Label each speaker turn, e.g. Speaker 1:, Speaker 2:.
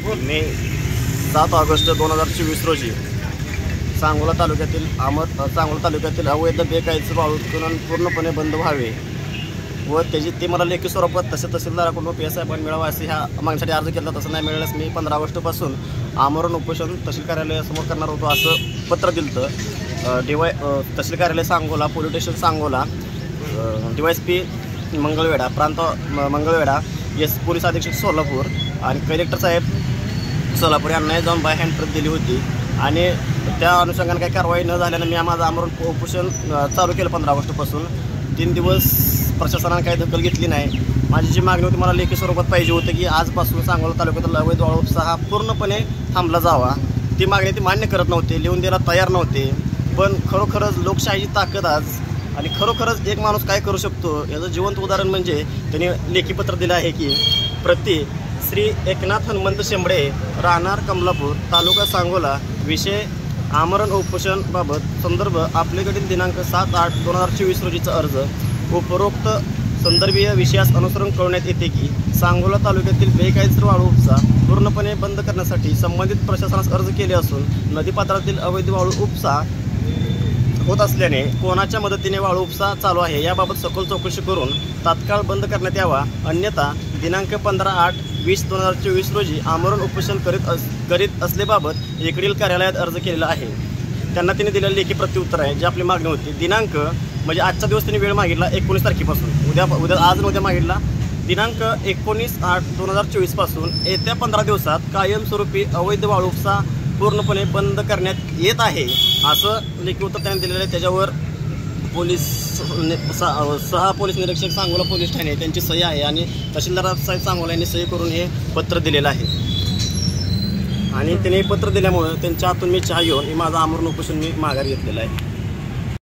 Speaker 1: मी 7 August 2024 रोजी सांगोला तालुक्यातील अवैध बेकायदेशीर वाळू उत्खनन पूर्णपणे बंद व्हावे व ते मला लेखी स्वरूपात तहसीलदाराकडून PSI पण मिळावा असे ह्या मागण्यासाठी अर्ज केला. तसं नाही मिळाल्यास मी 15 ऑगस्टपासून आमरण उपोषण तहसील कार्यालयासमोर करणार होतो असं पत्र दिलं. तहसील कार्यालय Sangola, police station Sangola, DYSP Mangalwedha, प्रांत मंगळवेढा, पोलीस अधीक्षक सोलापूर आणि कलेक्टर साहेब सोलापूर यांना जाऊन बाय हँड प्रत दिली होती आणि त्या अनुषंगाने काही कारवाई न झाल्यानं मी माझं आमरण उपोषण चालू केलं. 15 ऑगस्टपासून 3 दिवस प्रशासनाने काही दखल घेतली नाही. माझी जी मागणी होती, मला लेखी स्वरूपात पाहिजे होतं की आजपासून सांगोला तालुक्यातील अवैध वाळू उपसा हा पूर्णपणे थांबला जावा. ती मागणी ती मान्य करत नव्हते, लिहून द्यायला तयार नव्हते. पण खरोखरच लोकशाहीची ताकद आज आणि खरोखरच एक माणूस काय करू शकतो याचं जिवंत उदाहरण म्हणजे त्यांनी लेखी पत्र दिलं आहे की प्रति श्री एकनाथ हनुमंत शेंबडे, राहणार कमलापूर, तालुका सांगोला, विषय आमरण उपोषण बाबत संदर्भ आपल्याकडील दिनांक 7/8/2024 रोजीचा अर्ज. उपरोक्त संदर्भीय विषयास अनुसरून कळवण्यात येते की सांगोला तालुक्यातील बेकायदेशीर वाळू उपसा पूर्णपणे बंद करण्यासाठी संबंधित प्रशासनास अर्ज केले असून नदीपात्रातील अवैध वाळू उपसा होत असल्याने कोणाच्या मदतीने वाळू उपसा चालू आहे याबाबत सखोल चौकशी करून तात्काळ बंद करण्यात यावा. अन्यथा दिनांक 15/8/2024 रोजी आमरण उपोषण करीत असल्याबाबत इकडील कार्यालयात अर्ज केलेला आहे. त्यांना तिने दिलेलं लेखी प्रत्युत्तर आहे जी आपली मागणी होती. दिनांक म्हणजे आजचा दिवस त्यांनी वेळ मागितला 19 तारखेपासून, उद्या मागितला दिनांक 19/8/2024 पासून येत्या 15 दिवसात कायमस्वरूपी अवैध वाळू उपसा पूर्णपणे बंद करण्यात येत आहे असं लेखी उत्तर त्यांनी दिलेलं आहे. त्याच्यावर सहा पोलीस निरीक्षक सांगोला पोलीस ठाणे त्यांची सही आहे आणि तहसीलदार साहेब सांगोला यांनी सही करून हे पत्र दिलेलं आहे. आणि त्यांनी पत्र दिल्यामुळं त्यांच्या हातून मी चहा घेऊन माझं आमरण उपोषण मी माघार घेतलेलं आहे.